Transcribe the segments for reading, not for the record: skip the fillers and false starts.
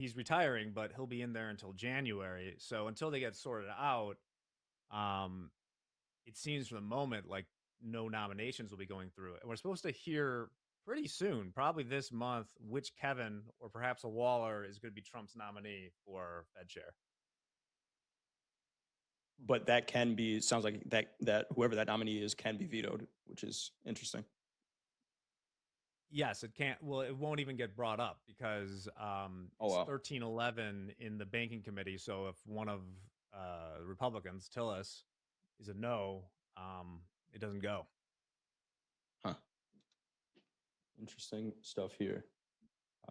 he's retiring, but he'll be in there until January. So until they get sorted out, um, it seems for the moment like no nominations will be going through. And we're supposed to hear pretty soon, probably this month, which Kevin or perhaps a Waller is going to be Trump's nominee for Fed chair. But that can be, sounds like that whoever that nominee is can be vetoed, which is interesting. Yes, it can't. Well, it won't even get brought up because Oh it's wow. 13-11 in the banking committee. So if one of the Republicans, Tillis, is a no, it doesn't go. Huh. Interesting stuff here.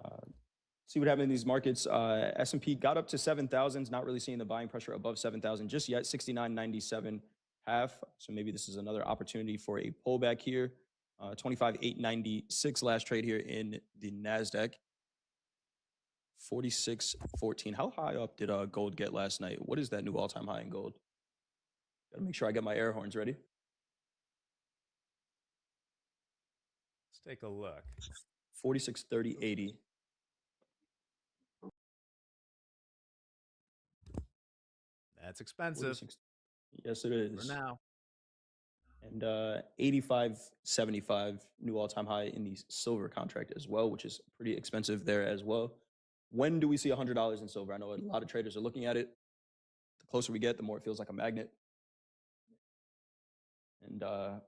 Uh, see what happened in these markets. S&P got up to 7,000. Not really seeing the buying pressure above 7,000 just yet. 69.97 half. So maybe this is another opportunity for a pullback here. 25,896 last trade here in the Nasdaq. 46.14. How high up did gold get last night? What is that new all-time high in gold? Gotta make sure I get my air horns ready. Let's take a look. 46.30.80. That's expensive 46. Yes, it for is. now. And 85.75 new all-time high in the silver contract as well, which is pretty expensive there as well. When do we see $100 in silver? I know a lot of traders are looking at it. The closer we get, the more it feels like a magnet. And the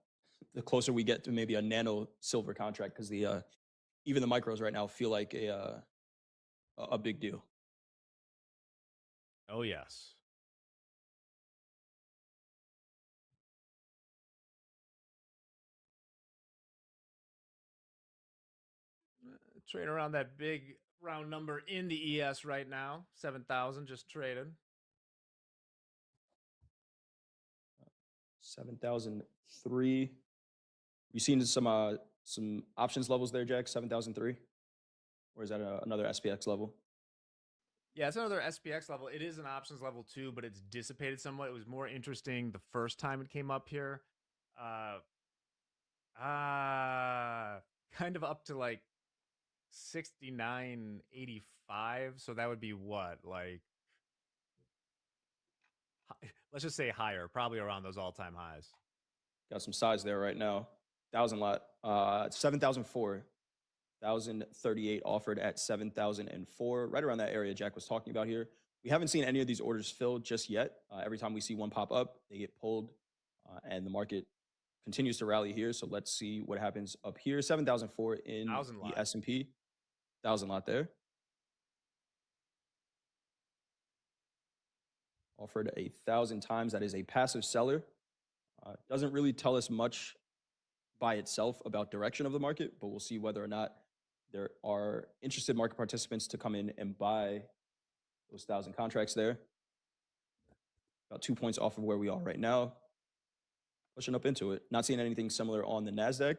closer we get to maybe a nano silver contract, because the even the micros right now feel like a big deal. Oh, yes. Trading around that big round number in the ES right now. 7,000 just traded. 7,003. You seen some options levels there, Jack? 7,003, or is that another SPX level? Yeah, it's another SPX level. It is an options level too, but it's dissipated somewhat. It was more interesting the first time it came up here. Uh, kind of up to like 69.85. So that would be what? Like, let's just say higher, probably around those all-time highs. Got some size there right now. 1,000 lot. 7,004. 1,038 offered at 7,004. Right around that area Jack was talking about here. We haven't seen any of these orders filled just yet. Every time we see one pop up, they get pulled, and the market continues to rally here. So let's see what happens up here. 7,004 in 1,000 the lot. S&P. 1,000 lot there. Offered 1,000 times. That is a passive seller. Doesn't really tell us much by itself about direction of the market, but we'll see whether or not there are interested market participants to come in and buy those 1,000 contracts there. About 2 points off of where we are right now. Pushing up into it. Not seeing anything similar on the NASDAQ.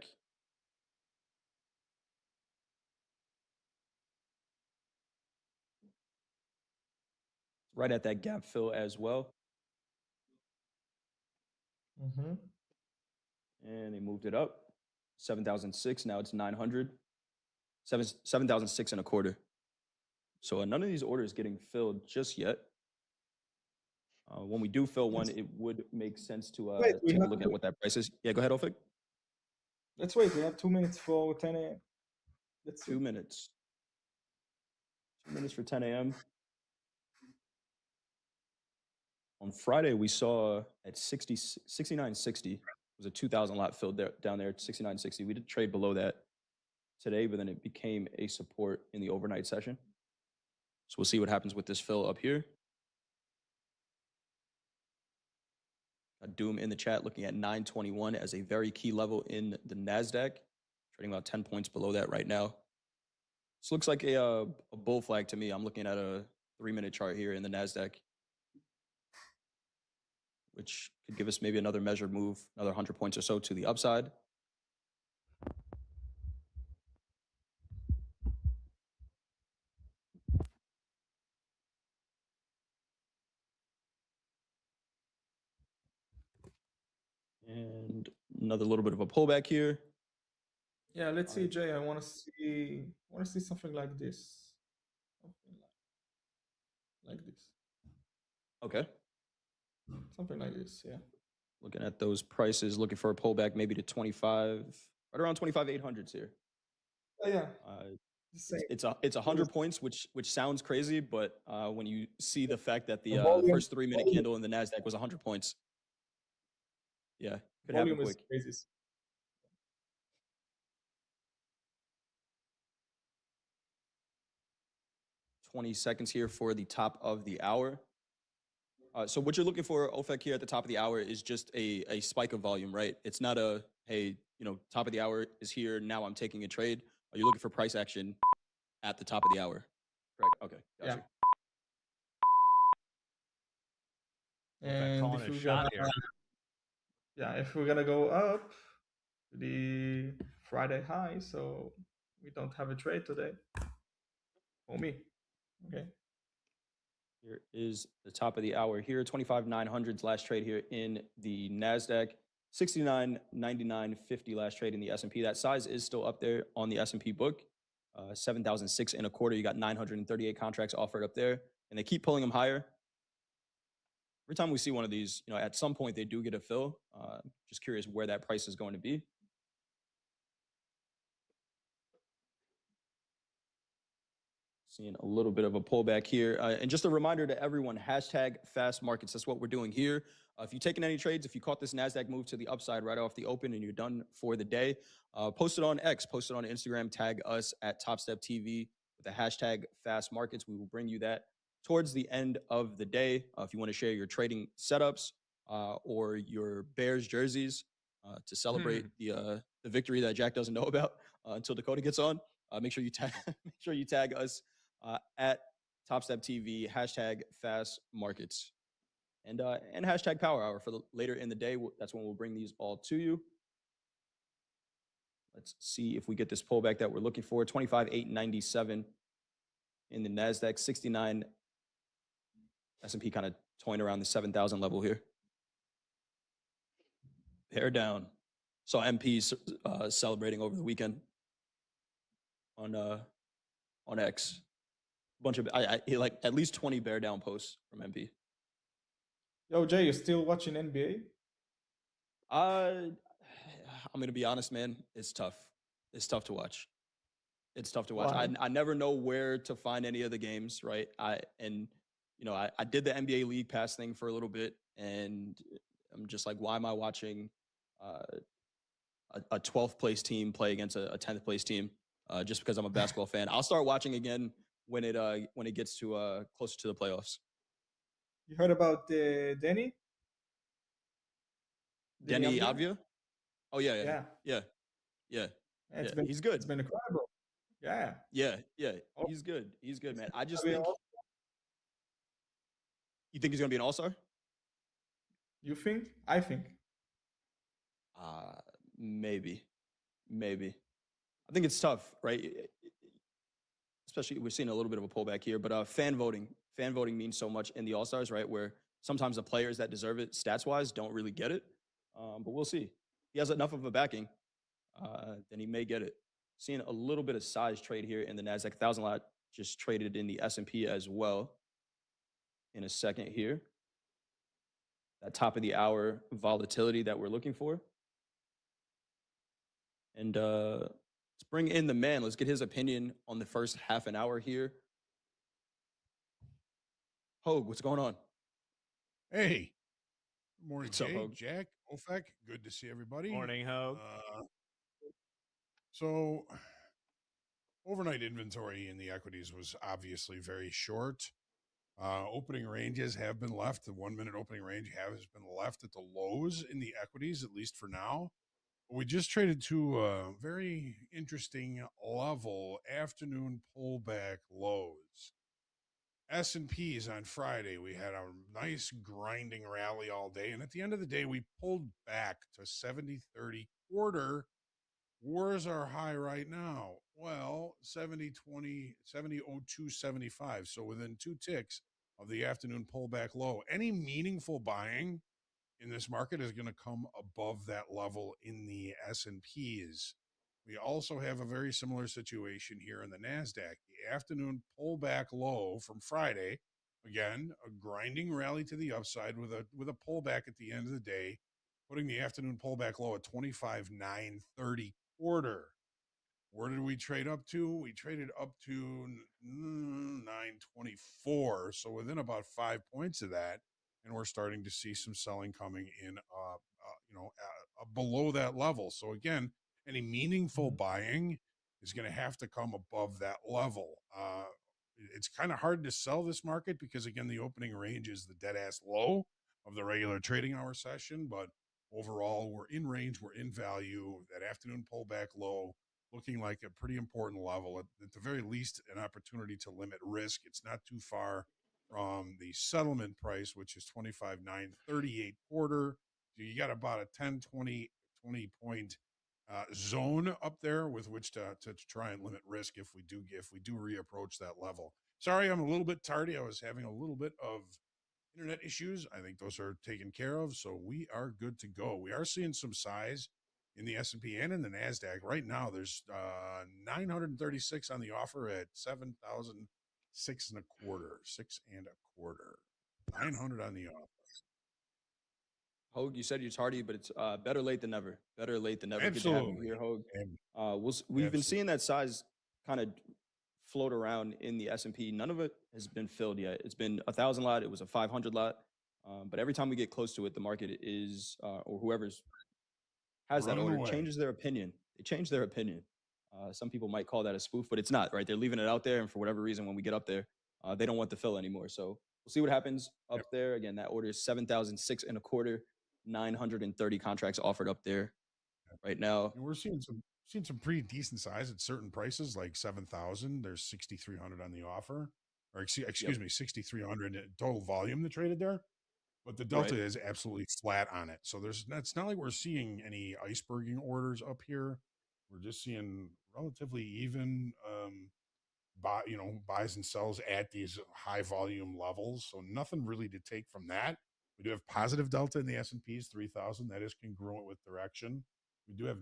Right at that gap fill as well. Mm-hmm. And they moved it up. 7,006. Now it's 900. 7,006 and a quarter. So none of these orders getting filled just yet. When we do fill one, it would make sense to Wait, we take a have look at what that price is. Yeah, go ahead, Ofik. let's wait. We have 2 minutes for 10 a.m. Let's 2 minutes. 2 minutes for 10 a.m. On Friday, we saw at 69.60 was a 2,000 lot filled there, down there at 69.60. We did trade below that today, but then it became a support in the overnight session. So we'll see what happens with this fill up here. Got Doom in the chat looking at 921 as a very key level in the NASDAQ, trading about 10 points below that right now. This looks like a bull flag to me. I'm looking at a 3-minute chart here in the NASDAQ, which could give us maybe another measured move, another 100 points or so to the upside. And another little bit of a pullback here. Yeah, let's see, Jay. I want to see something like this. Something like like this. Okay. Something like this, yeah. Looking at those prices, looking for a pullback maybe to 25, right around 25,800s here. Oh, yeah, Uh, the same. it's 100 points, which sounds crazy, but when you see the fact that The the volume, first 3 minute volume, candle in the Nasdaq was 100 points, yeah, could happen volume is quick. crazy. 20 seconds here for the top of the hour. So what you're looking for, OFEC, here at the top of the hour is just a spike of volume, right? It's not a, hey, top of the hour is here, now I'm taking a trade. You're looking for price action at the top of the hour. Correct. Okay, got Yeah. you. OFAC And calling if a we're shot gonna, here. yeah, if we're gonna go up to the Friday high, so we don't have a trade today. For me, okay. Here is the top of the hour here, 25,900s last trade here in the NASDAQ, 69.99.50 last trade in the S&P. That size is still up there on the S&P book, 7,006 and a quarter. You got 938 contracts offered up there, and they keep pulling them higher. Every time we see one of these, at some point they do get a fill. Just curious where that price is going to be. Seeing a little bit of a pullback here. And just a reminder to everyone, hashtag fast markets. That's what we're doing here. If you've taken any trades, if you caught this NASDAQ move to the upside right off the open and you're done for the day, post it on X, post it on Instagram, tag us at Top Step TV with the hashtag fast markets. We will bring you that towards the end of the day. If you want to share your trading setups or your Bears jerseys to celebrate the victory that Jack doesn't know about until Dakota gets on, make sure you tag us at Top Step TV, hashtag fast markets, and hashtag power hour for the later in the day. That's when we'll bring these all to you. Let's see if we get this pullback that we're looking for. 25,897 in the NASDAQ, 69 S&P, kind of toying around the 7,000 level here. Hair down. Saw MPs celebrating over the weekend on X. Bunch of I like at least 20 bear down posts from MP. Yo, Jay, you still watching NBA? I'm gonna be honest, man. It's tough. It's tough to watch. It's tough to watch. Why? I never know where to find any of the games, right? I did the NBA League Pass thing for a little bit, and I'm just like, why am I watching uh, a 12th place team play against a 10th place team just because I'm a basketball fan? I'll start watching again when it gets to closer to the playoffs. You heard about Denny? Denny Denny Avdia? Avdia? Oh yeah. Yeah, Yeah. He's good. it's been incredible. Yeah. Yeah. Oh, He's good. He's good, it's man. I just gonna be think you think he's gonna be an all-star? You think? I think. Uh maybe. Maybe. I think it's tough, right? Especially we're seeing a little bit of a pullback here, but fan voting. Fan voting means so much in the all-stars, right? Where sometimes the players that deserve it stats-wise don't really get it. But we'll see. He has enough of a backing, then he may get it. Seeing a little bit of size trade here in the Nasdaq. 1,000 lot just traded in the S&P as well. In a second here, that top of the hour volatility that we're looking for, and let's bring in the man. Let's get his opinion on the first half an hour here. Hogue, what's going on? Hey, good morning, What's up, Jay, Hogue? Jack, OFEC. Good to see everybody. Morning, Hogue. So, overnight inventory in the equities was obviously very short. Opening ranges have been left. The 1 minute opening range has been left at the lows in the equities, at least for now. We just traded to a very interesting level, afternoon pullback lows. S&Ps on Friday, we had a nice grinding rally all day. And at the end of the day, we pulled back to 70.30 quarter. Where's our high right now? Well, 70.20, 70.02.75. So within 2 ticks of the afternoon pullback low. Any meaningful buying in this market is going to come above that level in the S&Ps. We also have a very similar situation here in the NASDAQ. The afternoon pullback low from Friday again, a grinding rally to the upside with a pullback at the end of the day, putting the afternoon pullback low at 25,930 quarter. Where did we trade up to? We traded up to 924. So within about 5 points of that, and we're starting to see some selling coming in, below that level. So again, any meaningful buying is going to have to come above that level. It's kind of hard to sell this market because again, the opening range is the dead ass low of the regular trading hour session, but overall, we're in range, we're in value. That afternoon pullback low looking like a pretty important level. At the very least, an opportunity to limit risk. It's not too far from the settlement price, which is 25,938 quarter. So you got about a 10, 20 point zone up there with which to try and limit risk if we do reapproach that level. Sorry, I'm a little bit tardy. I was having a little bit of internet issues. I think those are taken care of, so we are good to go. We are seeing some size in the S&P and in the Nasdaq right now. There's 936 on the offer at 7,006 and a quarter, 6.25. 900 on the offer. Hogue, you said you're tardy, but it's better late than never. Better late than never. Good to have you Absolutely. here, Hogue. And We've been absolutely. seeing that size kind of float around in the S&P. None of it has been filled yet. It's been 1,000 lot. It was a 500 lot. But every time we get close to it, the market is, or whoever's has that Running order, away. changes their opinion. They change their opinion. Some people might call that a spoof, but it's not, right? They're leaving it out there. And for whatever reason, when we get up there, they don't want the fill anymore. So we'll see what happens Yep. up there. Again, that order is 7,006 and a quarter, 930 contracts offered up there right now. And we're seeing some pretty decent size at certain prices, like 7,000. There's 6,300 on the offer, or excuse Yep. me, 6,300 total volume that traded there. But the delta Right. is absolutely flat on it. So it's not like we're seeing any iceberging orders up here. We're just seeing relatively even buys and sells at these high volume levels. So nothing really to take from that. We do have positive delta in the S&Ps 3,000. That is congruent with direction. We do have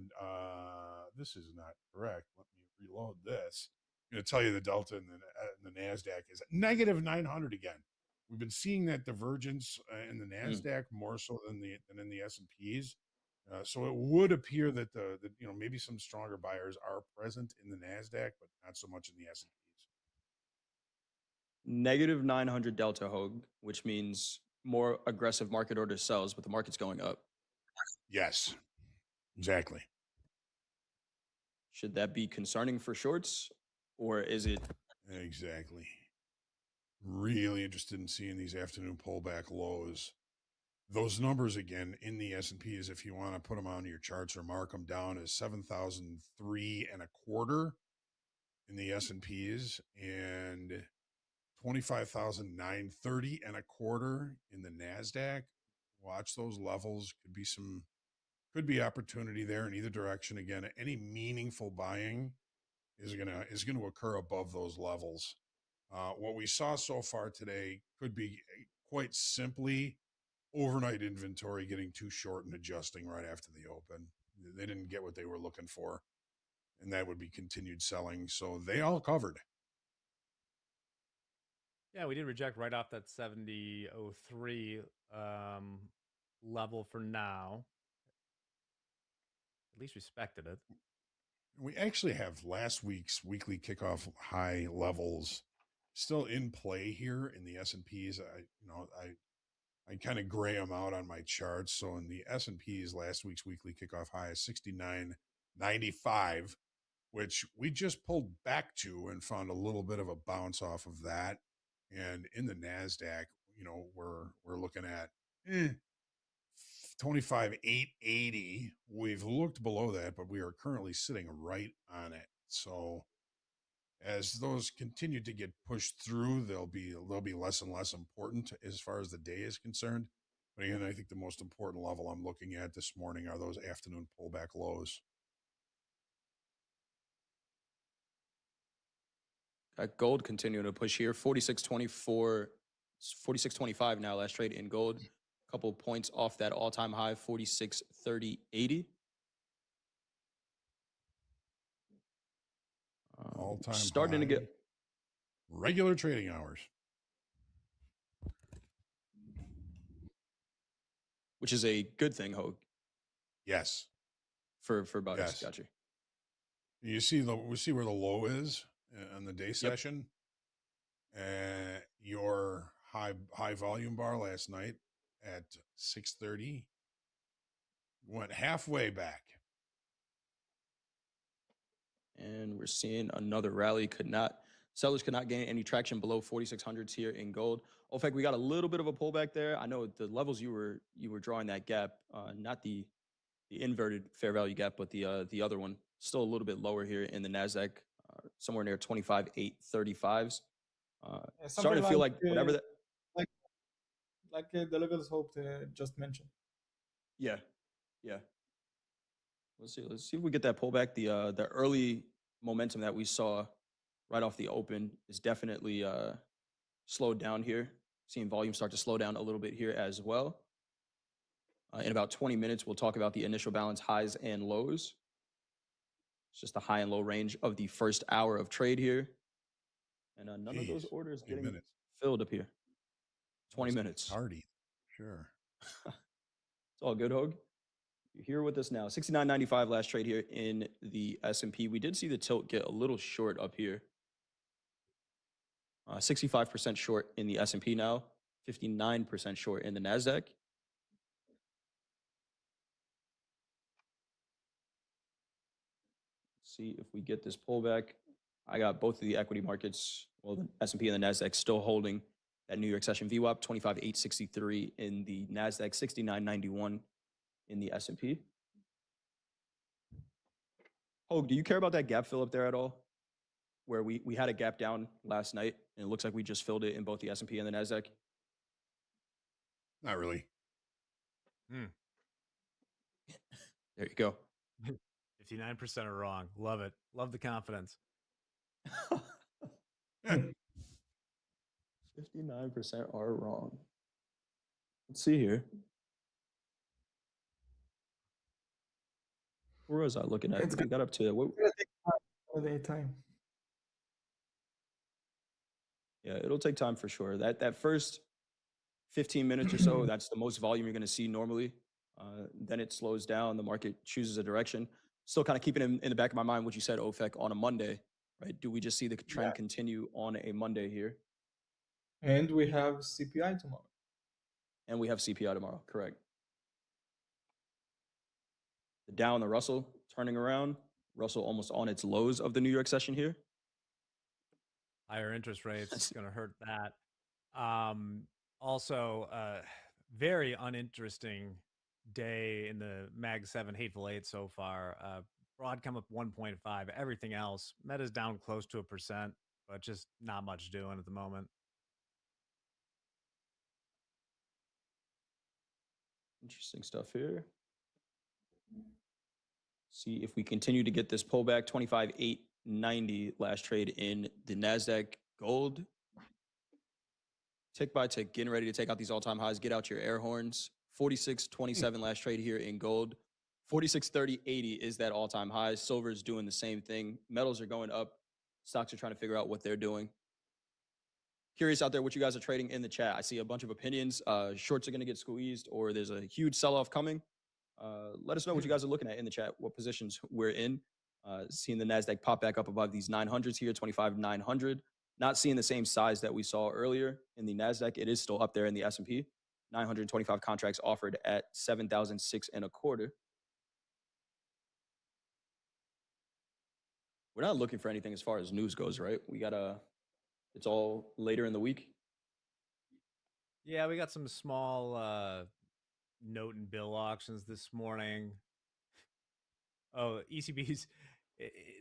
this is not correct. Let me reload this. I'm going to tell you the delta in the Nasdaq is negative 900 again. We've been seeing that divergence in the Nasdaq more so than in the S&Ps. So it would appear that the maybe some stronger buyers are present in the Nasdaq, but not so much in the S&Ps. Negative 900 delta, Hogue, which means more aggressive market order sells, but the market's going up. Yes, exactly. Should that be concerning for shorts, or is it? Exactly. Really interested in seeing these afternoon pullback lows. Those numbers again in the S&Ps, if you want to put them on your charts or mark them down, is 7,003 and a quarter in the S&Ps and 25,930 and a quarter in the Nasdaq. Watch those levels. Could be opportunity there in either direction. Again, any meaningful buying is gonna occur above those levels. What we saw so far today could be quite simply overnight inventory getting too short and adjusting right after the open. They didn't get what they were looking for, and that would be continued selling. So they all covered. Yeah, we did reject right off that 70.03 level for now. At least respected it. We actually have last week's weekly kickoff high levels still in play here in the S&Ps. I kind of gray them out on my charts. So in the S&Ps, last week's weekly kickoff high is 69.95, which we just pulled back to and found a little bit of a bounce off of that. And in the Nasdaq, we're looking at 25,880. We've looked below that, but we are currently sitting right on it. So as those continue to get pushed through, they'll be less and less important as far as the day is concerned. But again, I think the most important level I'm looking at this morning are those afternoon pullback lows. Got gold continuing to push here. 46.24, 46.25 now. Last trade in gold. Couple points off that all-time high, 46.30.80. All-time Starting high, to get regular trading hours. which is a good thing, Hogue, Yes. for buys. Yes. Gotcha. We see where the low is on the day Yep. session. Your high volume bar last night at 6:30 went halfway back. And we're seeing another rally. Sellers could not gain any traction below 4600s here in gold. In fact, we got a little bit of a pullback there. I know the levels you were drawing that gap, not the inverted fair value gap, but the other one, still a little bit lower here in the Nasdaq, somewhere near 25,835s. Yeah, something Starting to feel like whatever that. like the levels Hope just mentioned. Yeah, yeah. Let's see. Let's see if we get that pullback. The early momentum that we saw right off the open is definitely slowed down here. Seeing volume start to slow down a little bit here as well. In about 20 minutes, we'll talk about the initial balance highs and lows. It's just the high and low range of the first hour of trade here. And none of those Jeez, orders 20 getting minutes. filled up here. 20 Almost minutes. tardy. Sure. It's all good, Hogue. You're here with us now. 69.95 last trade here in the S&P. We did see the tilt get a little short up here. 65% short in the S&P now, 59% short in the Nasdaq. See if we get this pullback. I got both of the equity markets, well, the S&P and the Nasdaq still holding that New York session VWAP, 25,863 in the Nasdaq, 69.91 in the S&P. Hogue, do you care about that gap fill up there at all? Where we had a gap down last night, and it looks like we just filled it in both the S&P and the Nasdaq. Not really. Hmm. There you go. 59% are wrong. Love it. Love the confidence. 59% are wrong. Let's see here. Where was I looking at? It's We got up to what? gonna take time. Yeah, it'll take time for sure. That first 15 minutes or so, that's the most volume you're going to see normally. Then it slows down. The market chooses a direction. Still kind of keeping in the back of my mind what you said, OFEC, on a Monday, right? Do we just see the trend continue on a Monday here? And we have CPI tomorrow. And we have CPI tomorrow, correct. The Dow and the Russell turning around. Russell almost on its lows of the New York session here. Higher interest rates going to hurt that. Also, very uninteresting day in the Mag 7 Hateful Eight so far. Broadcom up 1.5. Everything else, Meta's down close to 1%, but just not much doing at the moment. Interesting stuff here. See if we continue to get this pullback. 25,890 last trade in the Nasdaq gold. Tick by tick, getting ready to take out these all-time highs. Get out your air horns. 46.27 last trade here in gold. 46.30.80 is that all-time high. Silver is doing the same thing. Metals are going up. Stocks are trying to figure out what they're doing. Curious out there what you guys are trading in the chat. I see a bunch of opinions. Shorts are going to get squeezed, or there's a huge sell-off coming. Let us know what you guys are looking at in the chat, what positions we're in. Seeing the NASDAQ pop back up above these 900s here, 25,900. Not seeing the same size that we saw earlier in the NASDAQ. It is still up there in the S&P. 925 contracts offered at 7,006 and a quarter. We're not looking for anything as far as news goes, right? It's all later in the week. Yeah, we got some small note and bill auctions this morning. Oh, ECB's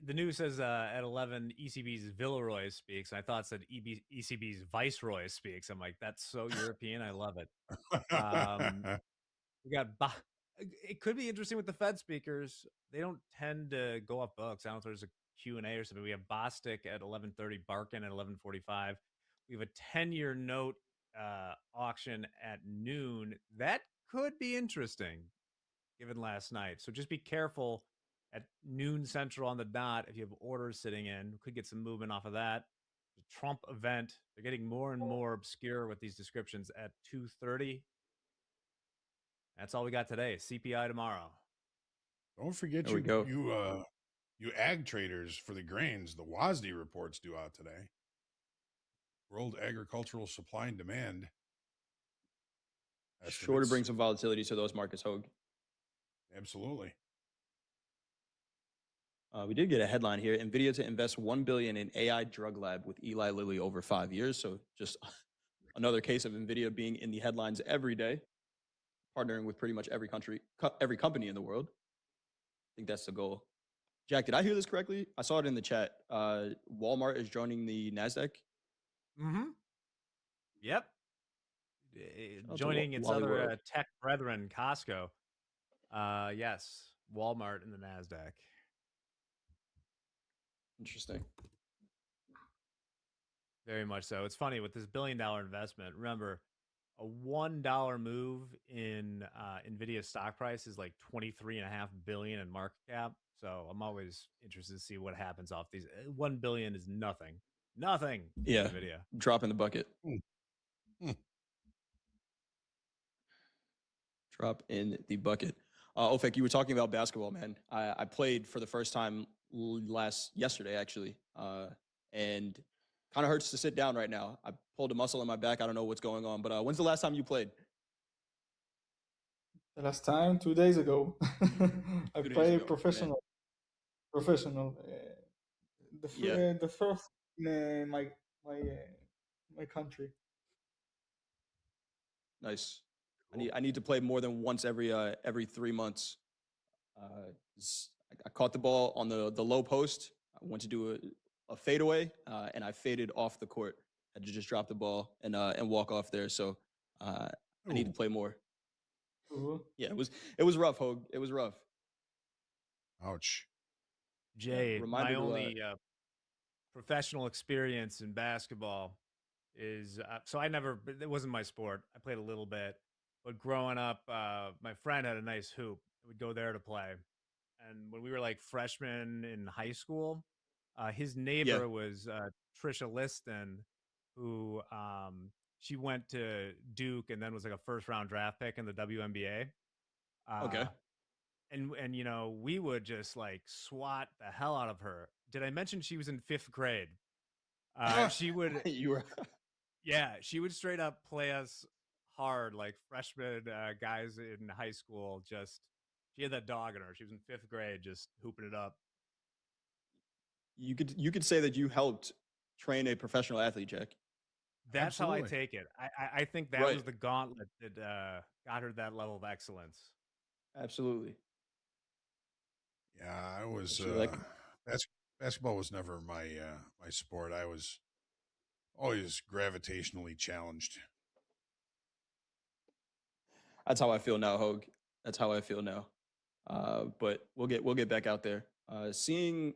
the news says at 11 ECB's Villeroy speaks. I thought it said ECB's Viceroy speaks. I'm like, that's so European. I love it. We got it could be interesting with the Fed speakers. They don't tend to go off books. I don't know if there's a Q&A or something. We have Bostic at 11:30, Barkin at 11:45. We have a 10-year note auction at noon. That could be interesting given last night. So just be careful at noon central on the dot if you have orders sitting in. Could get some movement off of that. The Trump event, they're getting more and more obscure with these descriptions at 2:30. That's all we got today. CPI tomorrow. Don't forget There we go. you ag traders for the grains. The WASD reports due out today. World Agricultural Supply and Demand Sure to estimates. bring some volatility to those markets, Hogue. Absolutely. We did get a headline here: NVIDIA to invest $1 billion in AI drug lab with Eli Lilly over 5 years. So just another case of NVIDIA being in the headlines every day, partnering with pretty much every company in the world. I think that's the goal. Jack, did I hear this correctly? I saw it in the chat. Walmart is joining the NASDAQ. Mm-hmm. Yep. Shout out to Joining its Wally other World. tech brethren, Costco. Yes, Walmart and the Nasdaq. Interesting. Very much so. It's funny with this $1 billion investment. Remember, a $1 move in Nvidia's stock price is like 23.5 billion in market cap. So I'm always interested to see what happens off these. 1 billion is nothing, nothing to Yeah, Nvidia. drop in the bucket. Hmm. Drop in the bucket. Ofek, you were talking about basketball, man. I played for the first time yesterday, actually, and kind of hurts to sit down right now. I pulled a muscle in my back. I don't know what's going on, but when's the last time you played? The last time, 2 days ago, I 2 days play ago, man. professional. Professional. Yeah, The first in my my country. nice. Cool. I need to play more than once every 3 months. I caught the ball on the low post. I went to do a fadeaway, and I faded off the court. Had to just drop the ball and walk off there. So I need to Ooh, play more. Cool. Yeah, it was rough, Hogue. It was rough. ouch. Yeah, Jay, my reminder to only professional experience in basketball is so I never, it wasn't my sport. I played a little bit, but growing up, my friend had a nice hoop. We'd go there to play. And when we were like freshmen in high school, his yeah. neighbor was Trisha Liston, who she went to Duke and then was like a first round draft pick in the WNBA. Okay. Uh, and you know, we would just like swat the hell out of her. Did I mention she was in fifth grade? She would, You were yeah, she would straight up play us hard, like freshman guys in high school. Just she had that dog in her. She was in fifth grade, just hooping it up. you could say that you helped train a professional athlete, Jack. That's how I Absolutely. take it. I think that Right. was the gauntlet that got her that level of excellence. Absolutely. Yeah, I was Absolutely. basketball was never my sport. I was always gravitationally challenged. That's how I feel now, Hogue. That's how I feel now. But we'll get back out there. Seeing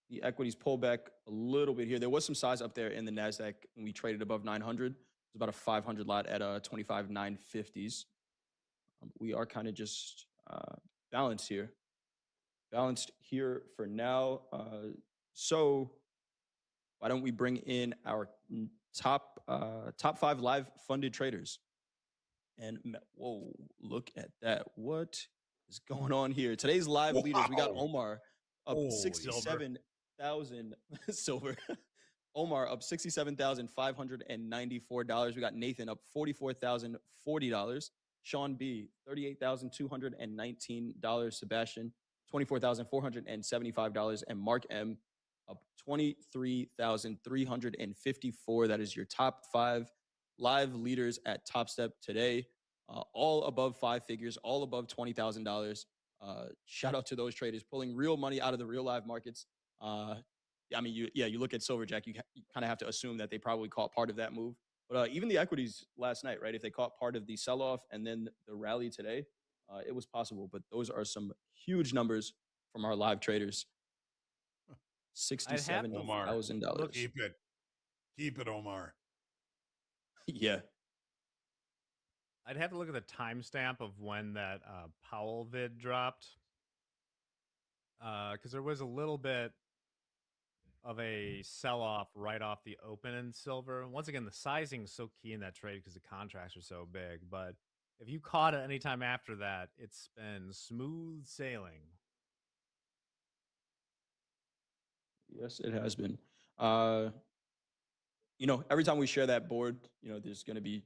the equities pull back a little bit here. There was some size up there in the Nasdaq when we traded above 900. It was about a 500 lot at 25,950s. We are kind of just balanced here. Balanced here for now. So why don't we bring in our top 5 live funded traders? And whoa, look at that. What is going on here? Today's live leaders, we got Wow. Omar up Holy. Silver. 67,000 silver. Omar up $67,594. We got Nathan up $44,040. Sean B, $38,219. Sebastian, $24,475. And Mark M up $23,354. That is your top 5 live leaders at Top Step today. All above 5 figures, all above $20,000. Shout out to those traders pulling real money out of the real live markets. I mean, you look at Silverjack, you kind of have to assume that they probably caught part of that move. But even the equities last night, right? If they caught part of the sell-off and then the rally today, it was possible. But those are some huge numbers from our live traders. I'd have to Omar, look. $67,000. keep it, Omar. Yeah. I'd have to look at the timestamp of when that Powell vid dropped, because there was a little bit of a sell off right off the open in silver. Once again, the sizing is so key in that trade because the contracts are so big. But if you caught it anytime after that, it's been smooth sailing. Yes, it has been. Every time we share that board, there's going to be,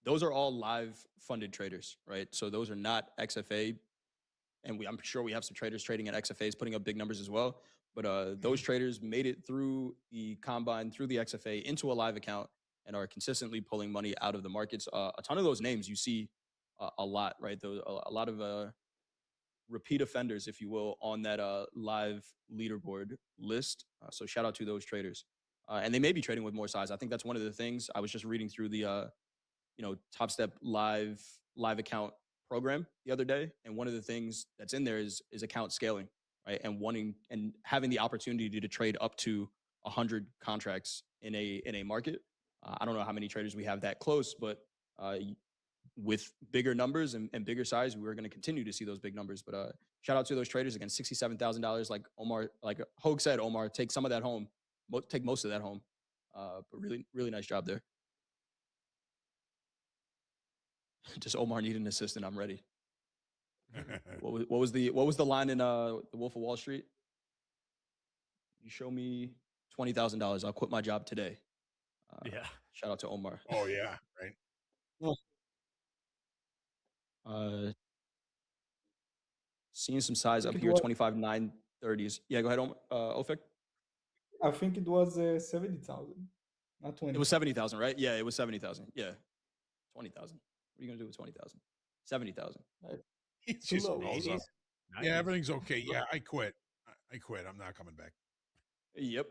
those are all live funded traders, right? So those are not XFA. And I'm sure we have some traders trading at XFAs putting up big numbers as well. But those traders made it through the combine, through the XFA into a live account and are consistently pulling money out of the markets. A ton of those names you see a lot, right? A lot of repeat offenders, if you will, on that live leaderboard list. So shout out to those traders. And they may be trading with more size. I think that's one of the things. I was just reading through the Top Step live account program the other day, and one of the things that's in there is account scaling, right? And wanting and having the opportunity to trade up to 100 contracts in a market. I don't know how many traders we have that close, but with bigger numbers and bigger size, we're going to continue to see those big numbers. But shout out to those traders again. $67,000, like Omar, like Hogue said. Omar, take some of that home. Take most of that home. But really, really nice job there. Just Omar need an assistant. I'm ready. What was the line in The Wolf of Wall Street? You show me $20,000, I'll quit my job today. Yeah. Shout out to Omar. Oh yeah, right. Seeing some size up here, 25,930s. Yeah, go ahead, Ofik. I think it was 70,000, not 20. It was 70,000, right? Yeah, it was 70,000. Yeah, 20,000. What are you gonna do with 20,000? 70,000. It's Too just low. rolls up. 80s, Yeah, 90s. everything's okay. Yeah, I quit. I quit. I'm not coming back. Yep.